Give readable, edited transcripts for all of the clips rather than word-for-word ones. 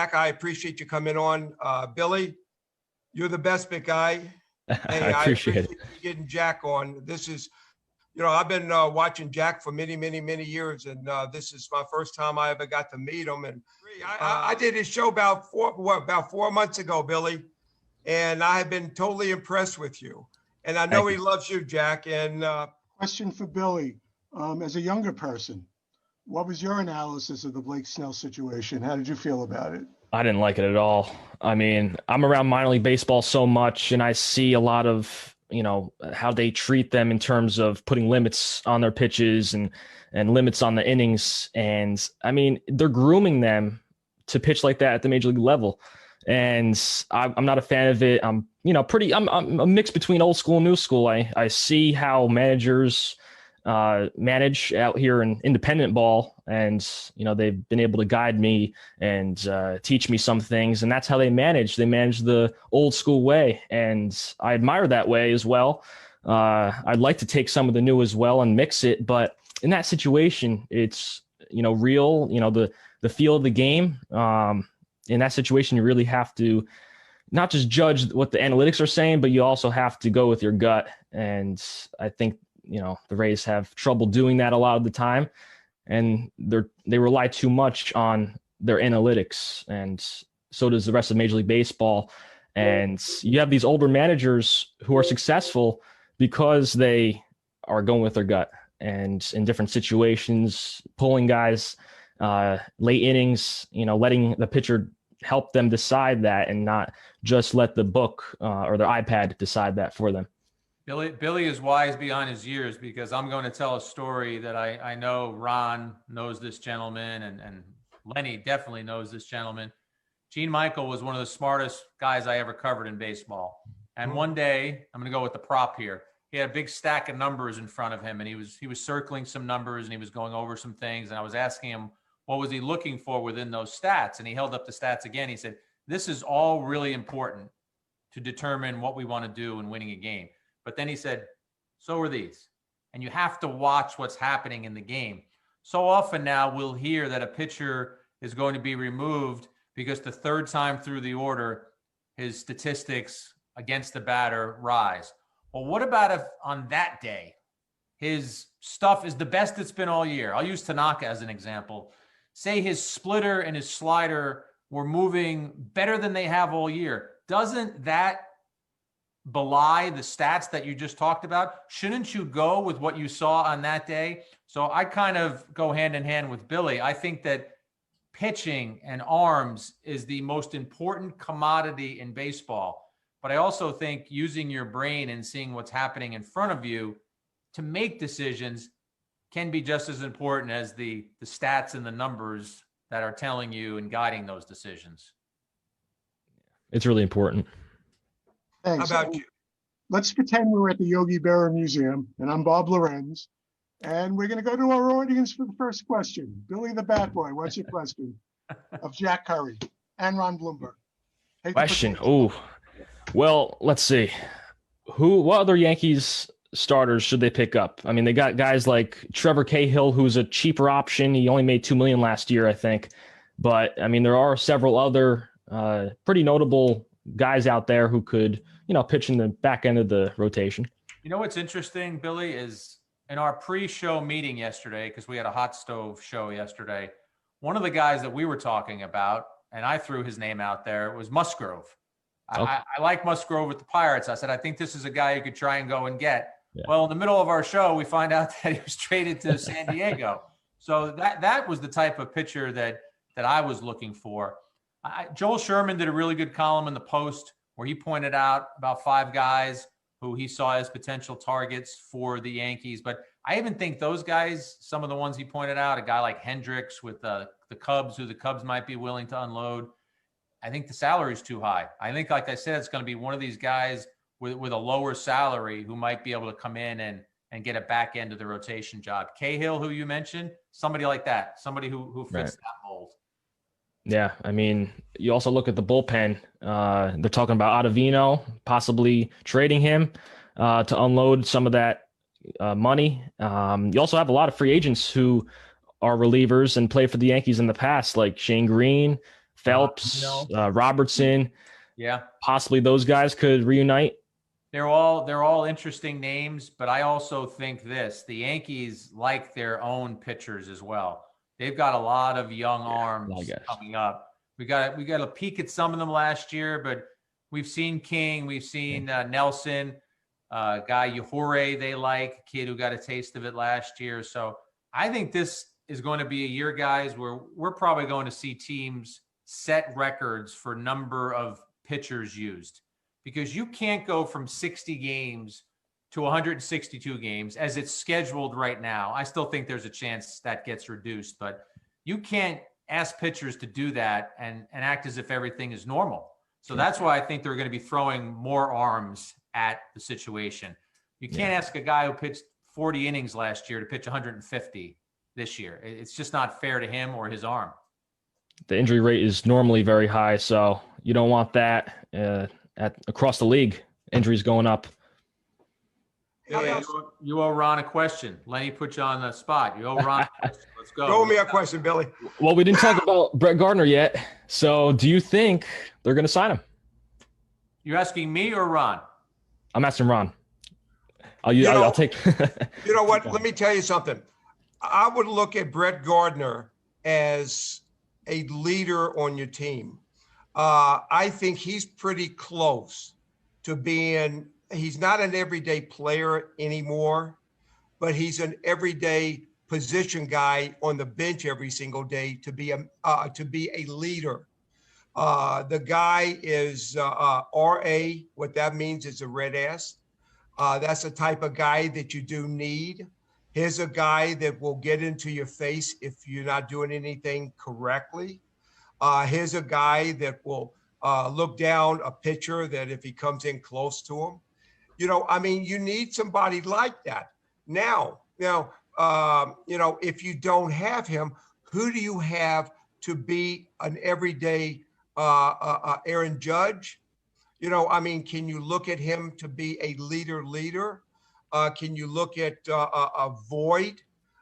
Jack, I appreciate you coming on. Billy, you're the best, big guy. Hey, I appreciate it. You getting Jack on. This is, I've been watching Jack for many, many, many years, and this is my first time I ever got to meet him. And I did his show about 4 months ago, Billy, and I have been totally impressed with you. And I know he loves you, Jack. And question for Billy, as a younger person, what was your analysis of the Blake Snell situation? How did you feel about it? I didn't like it at all. I mean, I'm around minor league baseball so much, and I see a lot of, how they treat them in terms of putting limits on their pitches and limits on the innings. And I mean, they're grooming them to pitch like that at the major league level. And I'm not a fan of it. I'm a mix between old school and new school. I see how managers manage out here in independent ball, and they've been able to guide me and teach me some things, and that's how they manage the old school way, and I admire that way as well. I'd like to take some of the new as well and mix it, but in that situation it's real, the feel of the game. In that situation you really have to not just judge what the analytics are saying, but you also have to go with your gut, and I think the Rays have trouble doing that a lot of the time, and they rely too much on their analytics, and so does the rest of Major League Baseball. And you have these older managers who are successful because they are going with their gut, and in different situations, pulling guys late innings, letting the pitcher help them decide that, and not just let the book or their iPad decide that for them. Billy is wise beyond his years, because I'm going to tell a story that I know Ron knows this gentleman, and Lenny definitely knows this gentleman. Gene Michael was one of the smartest guys I ever covered in baseball. And one day, I'm going to go with the prop here. He had a big stack of numbers in front of him, and he was circling some numbers, and he was going over some things. And I was asking him, what was he looking for within those stats? And he held up the stats again. He said, this is all really important to determine what we want to do in winning a game. But then he said, so are these. And you have to watch what's happening in the game. So often now we'll hear that a pitcher is going to be removed because the third time through the order, his statistics against the batter rise. Well, what about if on that day, his stuff is the best it's been all year? I'll use Tanaka as an example. Say his splitter and his slider were moving better than they have all year. Doesn't that belie the stats that you just talked about? Shouldn't you go with what you saw on that day? So I kind of go hand in hand with Billy. I think that pitching and arms is the most important commodity in baseball. But I also think using your brain and seeing what's happening in front of you to make decisions can be just as important as the stats and the numbers that are telling you and guiding those decisions. It's really important. Thanks. How about you? Let's pretend we're at the Yogi Berra Museum, and I'm Bob Lorenz, and we're going to go to our audience for the first question. Billy the Bat Boy, what's your question? Of Jack Curry and Ron Blomberg. Question. Oh, well, let's see. What other Yankees starters should they pick up? I mean, they got guys like Trevor Cahill, who's a cheaper option. He only made $2 million last year, I think. But I mean, there are several other pretty notable guys out there who could, pitch in the back end of the rotation. What's interesting, Billy, is in our pre-show meeting yesterday, because we had a hot stove show yesterday, one of the guys that we were talking about, and I threw his name out there, was Musgrove. Okay. I like Musgrove with the Pirates. I said, I think this is a guy you could try and go and get. Yeah. Well, in the middle of our show, we find out that he was traded to San Diego. So that was the type of pitcher that I was looking for. Joel Sherman did a really good column in the Post where he pointed out about 5 guys who he saw as potential targets for the Yankees. But I even think those guys, some of the ones he pointed out, a guy like Hendricks with the Cubs, who the Cubs might be willing to unload, I think the salary is too high. I think, like I said, it's going to be one of these guys with a lower salary who might be able to come in and get a back end of the rotation job. Cahill, who you mentioned, somebody like that, somebody who fits that mold. Yeah, I mean, you also look at the bullpen. They're talking about Ottavino, possibly trading him to unload some of that money. You also have a lot of free agents who are relievers and played for the Yankees in the past, like Shane Green, Phelps, No. Robertson. Yeah. Possibly those guys could reunite. They're all interesting names, but I also think the Yankees like their own pitchers as well. They've got a lot of young arms coming up. We got a peek at some of them last year, but we've seen King, we've seen Nelson, guy Yajure they like, a kid who got a taste of it last year. So I think this is going to be a year, guys, where we're probably going to see teams set records for number of pitchers used, because you can't go from 60 games to 162 games as it's scheduled right now. I still think there's a chance that gets reduced, but you can't ask pitchers to do that and act as if everything is normal. So that's why I think they're going to be throwing more arms at the situation. You can't ask a guy who pitched 40 innings last year to pitch 150 this year. It's just not fair to him or his arm. The injury rate is normally very high, so you don't want that across the league. Injuries going up. Yeah. You owe Ron a question. Lenny put you on the spot. You owe Ron a question. Let's go. Throw me a question, Billy. Well, we didn't talk about Brett Gardner yet. So do you think they're going to sign him? You asking me or Ron? I'm asking Ron. I'll take. You know what? Let me tell you something. I would look at Brett Gardner as a leader on your team. I think he's pretty close to being. He's not an everyday player anymore, but he's an everyday position guy on the bench every single day to be a leader. The guy is RA. What that means is a red ass. That's the type of guy that you do need. Here's a guy that will get into your face if you're not doing anything correctly. Here's a guy that will look down a pitcher that if he comes in close to him. You need somebody like that. Now, if you don't have him, who do you have to be an everyday Aaron Judge? Can you look at him to be a leader? Can you look at Void?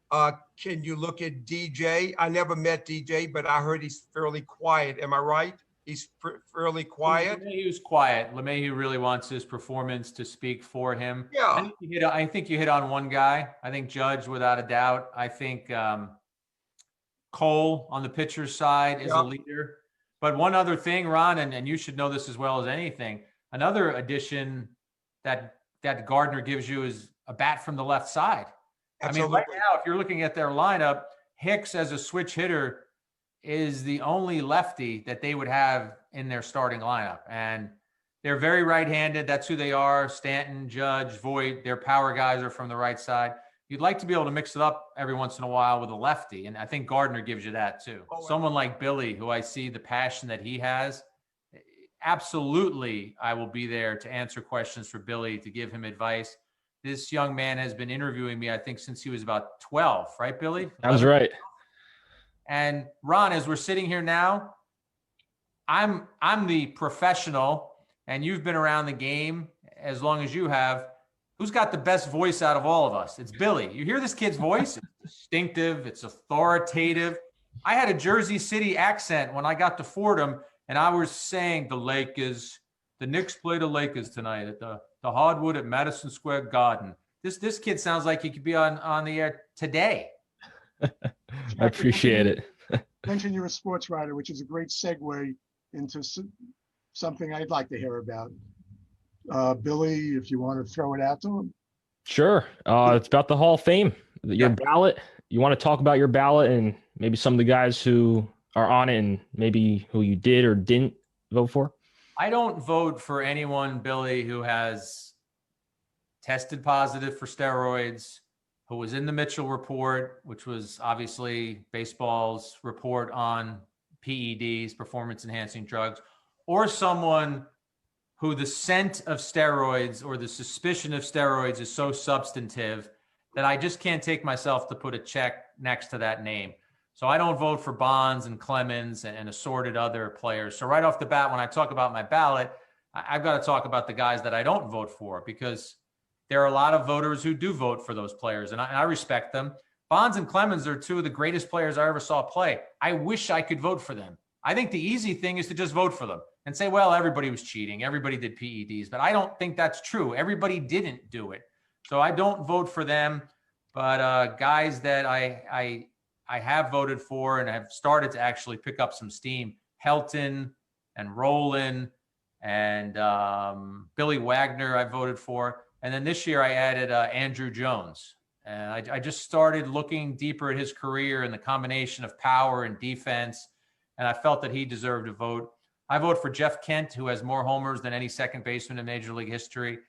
Can you look at DJ? I never met DJ, but I heard he's fairly quiet. Am I right? He's fairly quiet. LeMahieu's quiet. LeMahieu really wants his performance to speak for him. Yeah. I think you hit on one guy. I think Judge, without a doubt. I think Cole on the pitcher's side is a leader. But one other thing, Ron, and you should know this as well as anything, another addition that Gardner gives you is a bat from the left side. Absolutely. Right now, if you're looking at their lineup, Hicks as a switch hitter is the only lefty that they would have in their starting lineup. And they're very right-handed. That's who they are. Stanton, Judge, Voit, their power guys are from the right side. You'd like to be able to mix it up every once in a while with a lefty. And I think Gardner gives you that too. Someone like Billy, who I see the passion that he has, absolutely, I will be there to answer questions for Billy, to give him advice. This young man has been interviewing me, I think, since he was about 12, right, Billy? That's right. And Ron, as we're sitting here now, I'm the professional, and you've been around the game as long as you have. Who's got the best voice out of all of us? It's Billy. You hear this kid's voice? It's distinctive. It's authoritative. I had a Jersey City accent when I got to Fordham, and I was saying the Knicks play the Lakers tonight at the Hardwood at Madison Square Garden. This kid sounds like he could be on the air today. I appreciate it. Mention you're a sports writer, which is a great segue into something I'd like to hear about. Billy, if you want to throw it out to him. Sure. It's about the Hall of Fame, your ballot. You want to talk about your ballot and maybe some of the guys who are on it and maybe who you did or didn't vote for? I don't vote for anyone, Billy, who has tested positive for steroids, who was in the Mitchell report, which was obviously baseball's report on PEDs, performance-enhancing drugs, or someone who the scent of steroids or the suspicion of steroids is so substantive that I just can't take myself to put a check next to that name. So I don't vote for Bonds and Clemens and assorted other players. So right off the bat, when I talk about my ballot, I've got to talk about the guys that I don't vote for, because there are a lot of voters who do vote for those players, and I respect them. Bonds and Clemens are two of the greatest players I ever saw play. I wish I could vote for them. I think the easy thing is to just vote for them and say, well, everybody was cheating. Everybody did PEDs, but I don't think that's true. Everybody didn't do it. So I don't vote for them, but guys that I have voted for and have started to actually pick up some steam, Helton and Rowland and Billy Wagner I voted for. And then this year I added Andrew Jones. And I just started looking deeper at his career and the combination of power and defense. And I felt that he deserved a vote. I vote for Jeff Kent, who has more homers than any second baseman in Major League history.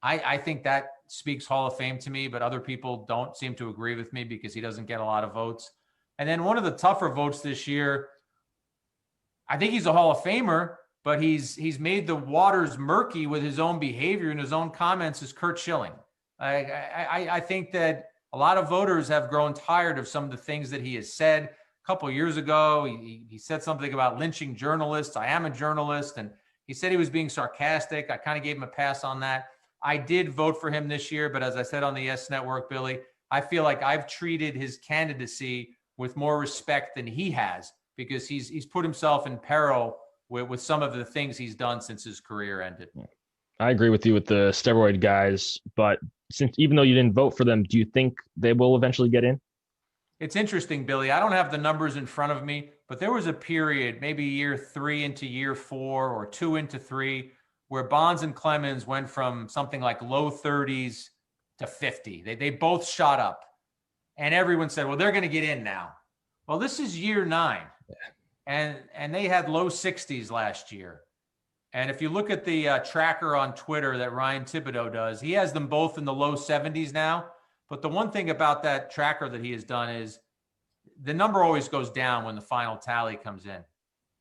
I think that speaks Hall of Fame to me, but other people don't seem to agree with me because he doesn't get a lot of votes. And then one of the tougher votes this year, I think he's a Hall of Famer, but he's made the waters murky with his own behavior and his own comments, is Curt Schilling. I think that a lot of voters have grown tired of some of the things that he has said. A couple of years ago, he said something about lynching journalists. I am a journalist. And he said he was being sarcastic. I kind of gave him a pass on that. I did vote for him this year, but as I said on the Yes Network, Billy, I feel like I've treated his candidacy with more respect than he has, because he's put himself in peril with some of the things he's done since his career ended. I agree with you with the steroid guys, but since even though you didn't vote for them, do you think they will eventually get in? It's interesting, Billy. I don't have the numbers in front of me, but there was a period, maybe year 3 into year 4 or 2 into 3, where Bonds and Clemens went from something like low 30s to 50. They both shot up. And everyone said, well, they're going to get in now. Well, this is year 9. And they had low 60s last year. And if you look at the tracker on Twitter that Ryan Thibodeau does, he has them both in the low 70s now. But the one thing about that tracker that he has done is the number always goes down when the final tally comes in.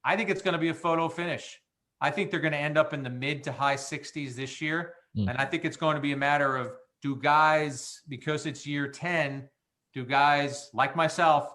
I think it's going to be a photo finish. I think they're going to end up in the mid to high 60s this year. And I think it's going to be a matter of, do guys, because it's year 10, do guys like myself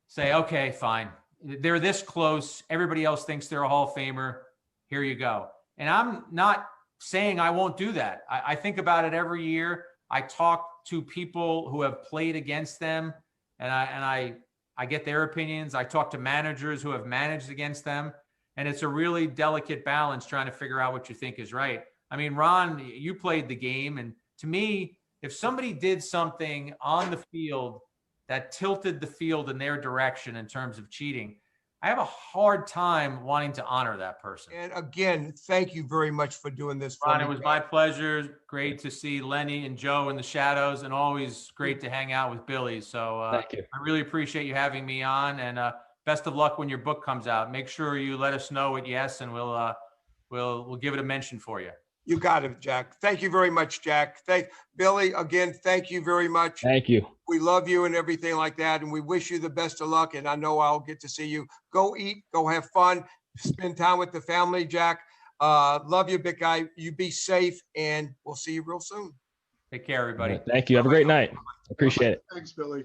say, okay, fine, they're this close. Everybody else thinks they're a Hall of Famer. Here you go. And I'm not saying I won't do that. I think about it every year. I talk to people who have played against them, and I get their opinions. I talk to managers who have managed against them, and it's a really delicate balance trying to figure out what you think is right. I mean, Ron, you played the game, and to me, if somebody did something on the field that tilted the field in their direction in terms of cheating, I have a hard time wanting to honor that person. And again, thank you very much for doing this for Ron, me. it was my pleasure. Great to see Lenny and Joe in the shadows, and always great to hang out with Billy. So Thank you. I really appreciate you having me on, and best of luck when your book comes out. Make sure you let us know at Yes, and we'll give it a mention for you. You got it, Jack. Thank you very much, Jack. Thank Billy again. Thank you very much. Thank you. We love you and everything like that. And we wish you the best of luck. And I know I'll get to see you. Go eat, go have fun, spend time with the family, Jack. Love you, big guy. You be safe, and we'll see you real soon. Take care, everybody. Thank you. Have a great night. Appreciate it. Thanks, Billy.